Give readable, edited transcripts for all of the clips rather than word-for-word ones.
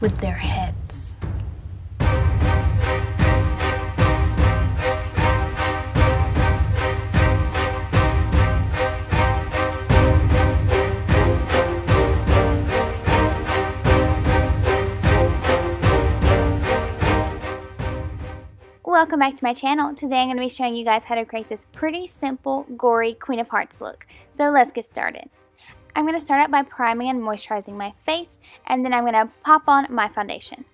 with their heads. Welcome back to my channel. Today I'm going to be showing you guys how to create this pretty simple, gory Queen of Hearts look. So let's get started. I'm going to start out by priming and moisturizing my face, and then I'm going to pop on my foundation.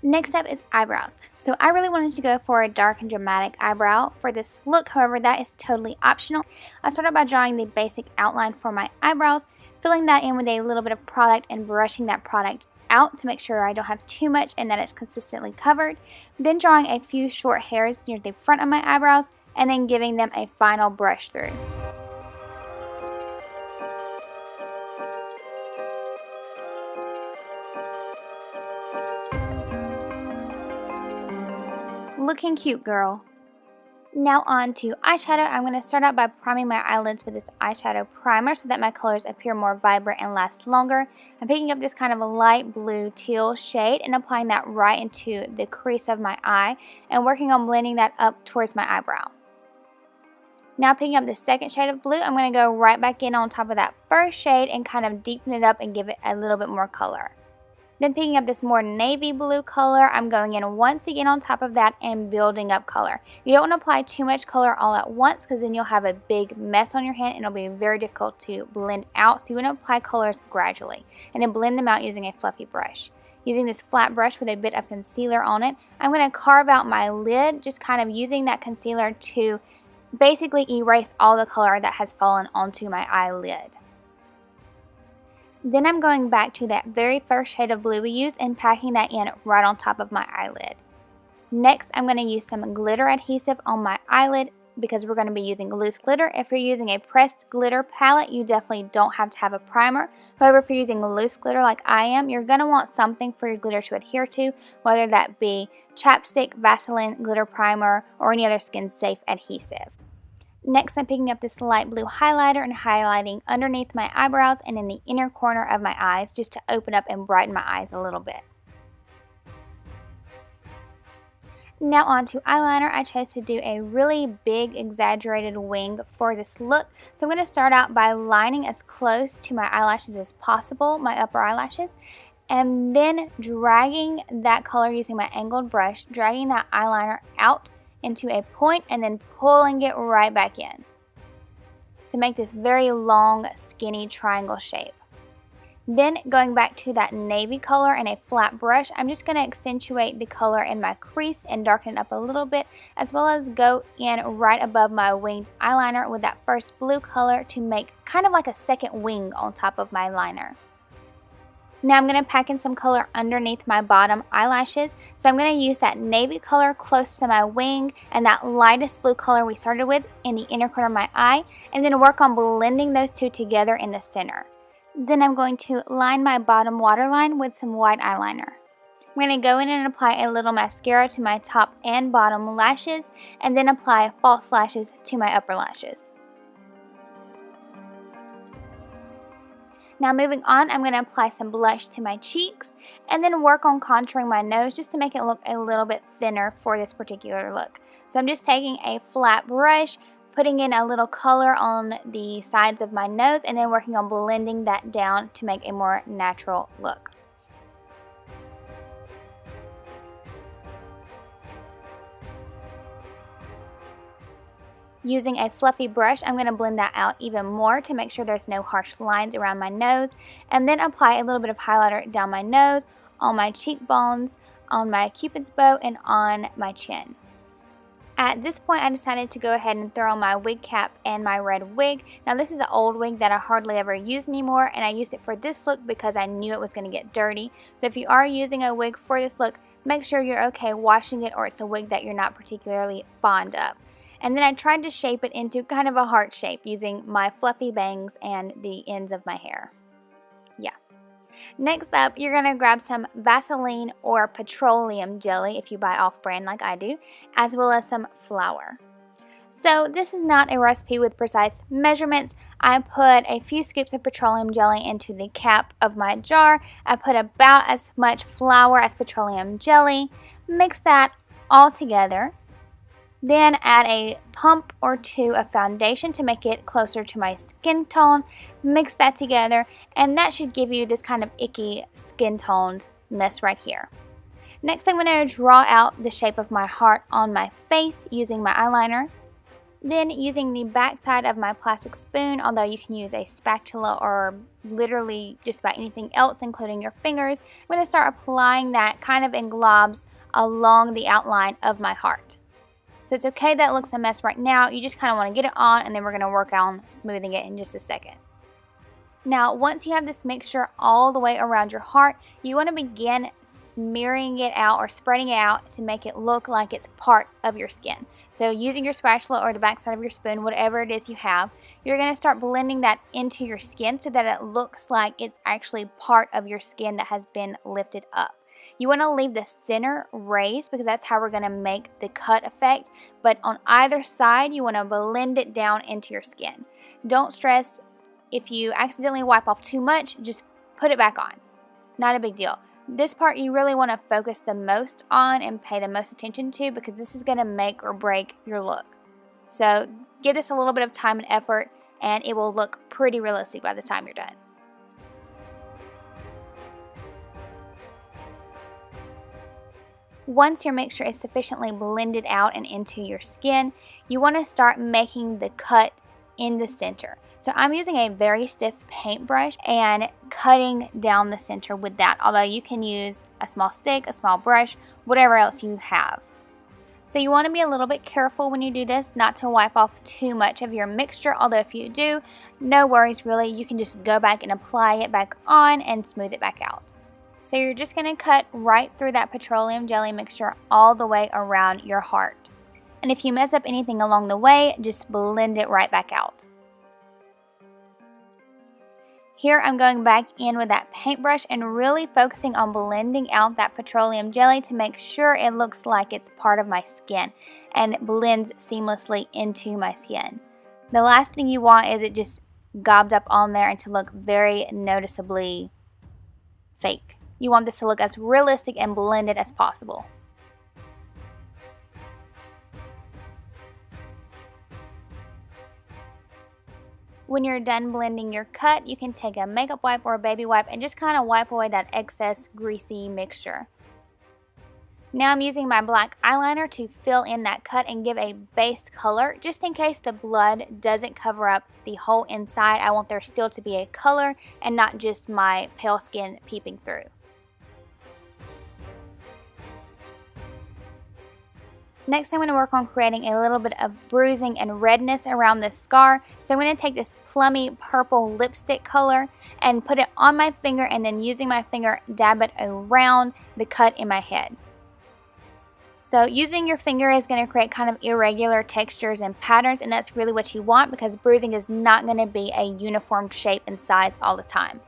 Next up is eyebrows. So I really wanted to go for a dark and dramatic eyebrow for this look, however that is totally optional. I started by drawing the basic outline for my eyebrows, filling that in with a little bit of product and brushing that product out to make sure I don't have too much and that it's consistently covered. Then drawing a few short hairs near the front of my eyebrows and then giving them a final brush through. Looking cute, girl. Now on to eyeshadow. I'm going to start out by priming my eyelids with this eyeshadow primer so that my colors appear more vibrant and last longer. I'm picking up this kind of a light blue teal shade and applying that right into the crease of my eye and working on blending that up towards my eyebrow. Now picking up the second shade of blue, I'm going to go right back in on top of that first shade and kind of deepen it up and give it a little bit more color. Then picking up this more navy blue color, I'm going in once again on top of that and building up color. You don't want to apply too much color all at once because then you'll have a big mess on your hand and it'll be very difficult to blend out. So you want to apply colors gradually and then blend them out using a fluffy brush. Using this flat brush with a bit of concealer on it, I'm going to carve out my lid, just kind of using that concealer to basically erase all the color that has fallen onto my eyelid. Then I'm going back to that very first shade of blue we used and packing that in right on top of my eyelid. Next, I'm going to use some glitter adhesive on my eyelid because we're going to be using loose glitter. If you're using a pressed glitter palette, you definitely don't have to have a primer. However, if you're using loose glitter like I am, you're going to want something for your glitter to adhere to, whether that be chapstick, Vaseline, glitter primer, or any other skin-safe adhesive. Next, I'm picking up this light blue highlighter and highlighting underneath my eyebrows and in the inner corner of my eyes just to open up and brighten my eyes a little bit. Now on to eyeliner. I chose to do a really big exaggerated wing for this look. So I'm going to start out by lining as close to my eyelashes as possible, my upper eyelashes, and then dragging that color using my angled brush, dragging that eyeliner out into a point and then pulling it right back in to make this very long, skinny triangle shape. Then going back to that navy color and a flat brush, I'm just going to accentuate the color in my crease and darken it up a little bit, as well as go in right above my winged eyeliner with that first blue color to make kind of like a second wing on top of my liner. Now I'm going to pack in some color underneath my bottom eyelashes. So I'm going to use that navy color close to my wing and that lightest blue color we started with in the inner corner of my eye, and then work on blending those two together in the center. Then I'm going to line my bottom waterline with some white eyeliner. I'm going to go in and apply a little mascara to my top and bottom lashes and then apply false lashes to my upper lashes. Now moving on, I'm going to apply some blush to my cheeks and then work on contouring my nose just to make it look a little bit thinner for this particular look. So I'm just taking a flat brush, putting in a little color on the sides of my nose and then working on blending that down to make a more natural look. Using a fluffy brush, I'm going to blend that out even more to make sure there's no harsh lines around my nose, and then apply a little bit of highlighter down my nose, on my cheekbones, on my cupid's bow, and on my chin. At this point, I decided to go ahead and throw on my wig cap and my red wig. Now this is an old wig that I hardly ever use anymore, and I used it for this look because I knew it was going to get dirty. So if you are using a wig for this look, make sure you're okay washing it or it's a wig that you're not particularly fond of. And then I tried to shape it into kind of a heart shape using my fluffy bangs and the ends of my hair. Yeah. Next up, you're going to grab some Vaseline or petroleum jelly if you buy off-brand like I do, as well as some flour. So this is not a recipe with precise measurements. I put a few scoops of petroleum jelly into the cap of my jar. I put about as much flour as petroleum jelly. Mix that all together. Then add a pump or two of foundation to make it closer to my skin tone. Mix that together, and that should give you this kind of icky skin toned mess right here. Next, I'm going to draw out the shape of my heart on my face using my eyeliner. Then using the back side of my plastic spoon, although you can use a spatula or literally just about anything else including your fingers, I'm going to start applying that kind of in globs along the outline of my heart. So it's okay that it looks a mess right now, you just kind of want to get it on, and then we're going to work on smoothing it in just a second. Now, once you have this mixture all the way around your heart, you want to begin smearing it out or spreading it out to make it look like it's part of your skin. So using your spatula or the back side of your spoon, whatever it is you have, you're going to start blending that into your skin so that it looks like it's actually part of your skin that has been lifted up. You want to leave the center raised because that's how we're going to make the cut effect, but on either side you want to blend it down into your skin. Don't stress if you accidentally wipe off too much, just put it back on. Not a big deal. This part you really want to focus the most on and pay the most attention to because this is going to make or break your look. So give this a little bit of time and effort and it will look pretty realistic by the time you're done. Once your mixture is sufficiently blended out and into your skin, you want to start making the cut in the center. So I'm using a very stiff paintbrush and cutting down the center with that, although you can use a small stick, a small brush, whatever else you have. So you want to be a little bit careful when you do this, not to wipe off too much of your mixture, although if you do, no worries really, you can just go back and apply it back on and smooth it back out. So you're just going to cut right through that petroleum jelly mixture all the way around your heart. And if you mess up anything along the way, just blend it right back out. Here I'm going back in with that paintbrush and really focusing on blending out that petroleum jelly to make sure it looks like it's part of my skin and it blends seamlessly into my skin. The last thing you want is it just gobbed up on there and to look very noticeably fake. You want this to look as realistic and blended as possible. When you're done blending your cut, you can take a makeup wipe or a baby wipe and just kind of wipe away that excess greasy mixture. Now I'm using my black eyeliner to fill in that cut and give a base color just in case the blood doesn't cover up the whole inside. I want there still to be a color and not just my pale skin peeping through. Next, I'm going to work on creating a little bit of bruising and redness around this scar. So I'm going to take this plummy purple lipstick color and put it on my finger and then using my finger dab it around the cut in my head. So using your finger is going to create kind of irregular textures and patterns, and that's really what you want because bruising is not going to be a uniform shape and size all the time.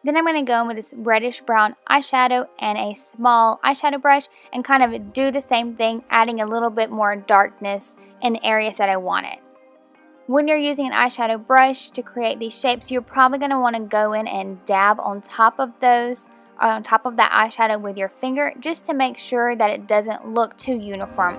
Then I'm going to go in with this reddish brown eyeshadow and a small eyeshadow brush and kind of do the same thing, adding a little bit more darkness in the areas that I want it. When you're using an eyeshadow brush to create these shapes, you're probably going to want to go in and dab on top of those, on top of that eyeshadow with your finger, just to make sure that it doesn't look too uniform.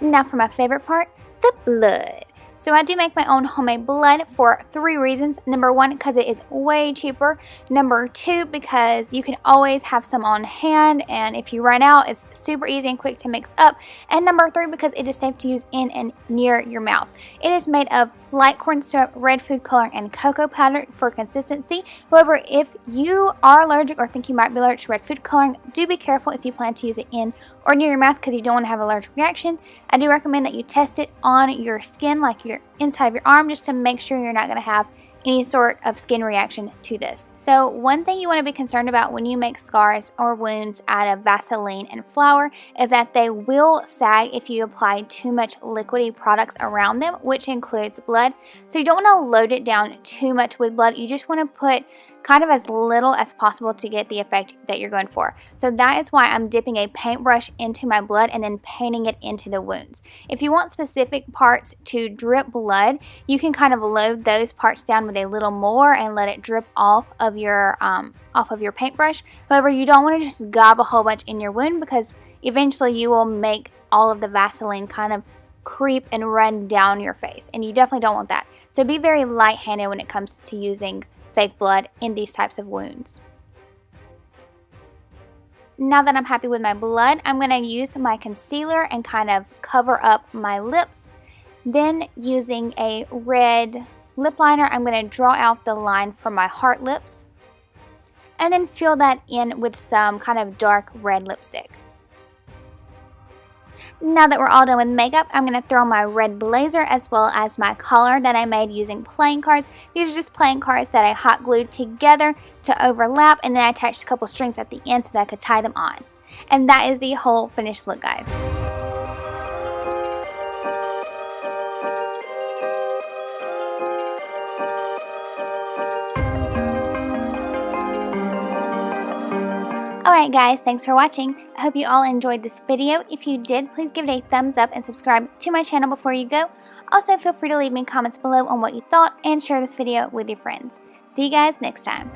Now for my favorite part, the blood. So I do make my own homemade blood for 3 reasons. Number 1, because it is way cheaper. Number 2, because you can always have some on hand, and if you run out, it's super easy and quick to mix up. And number 3, because it is safe to use in and near your mouth. It is made of light corn syrup, red food coloring, and cocoa powder for consistency. However, if you are allergic or think you might be allergic to red food coloring, do be careful if you plan to use it in or near your mouth because you don't want to have an allergic reaction. I do recommend that you test it on your skin, like your inside of your arm, just to make sure you're not going to have any sort of skin reaction to this. So one thing you want to be concerned about when you make scars or wounds out of Vaseline and flour is that they will sag if you apply too much liquidy products around them, which includes blood. So you don't want to load it down too much with blood. You just want to put kind of as little as possible to get the effect that you're going for. So that is why I'm dipping a paintbrush into my blood and then painting it into the wounds. If you want specific parts to drip blood, you can kind of load those parts down with a little more and let it drip off of your paintbrush. However, you don't want to just gob a whole bunch in your wound, because eventually you will make all of the Vaseline kind of creep and run down your face, and you definitely don't want that. So be very light-handed when it comes to using fake blood in these types of wounds. Now that I'm happy with my blood, I'm going to use my concealer and kind of cover up my lips. Then using a red lip liner, I'm going to draw out the line for my heart lips and then fill that in with some kind of dark red lipstick. Now that we're all done with makeup, I'm going to throw my red blazer as well as my collar that I made using playing cards. These are just playing cards that I hot glued together to overlap, and then I attached a couple strings at the end so that I could tie them on. And that is the whole finished look, guys. Alright guys, thanks for watching. I hope you all enjoyed this video. If you did, please give it a thumbs up and subscribe to my channel before you go. Also, feel free to leave me comments below on what you thought and share this video with your friends. See you guys next time.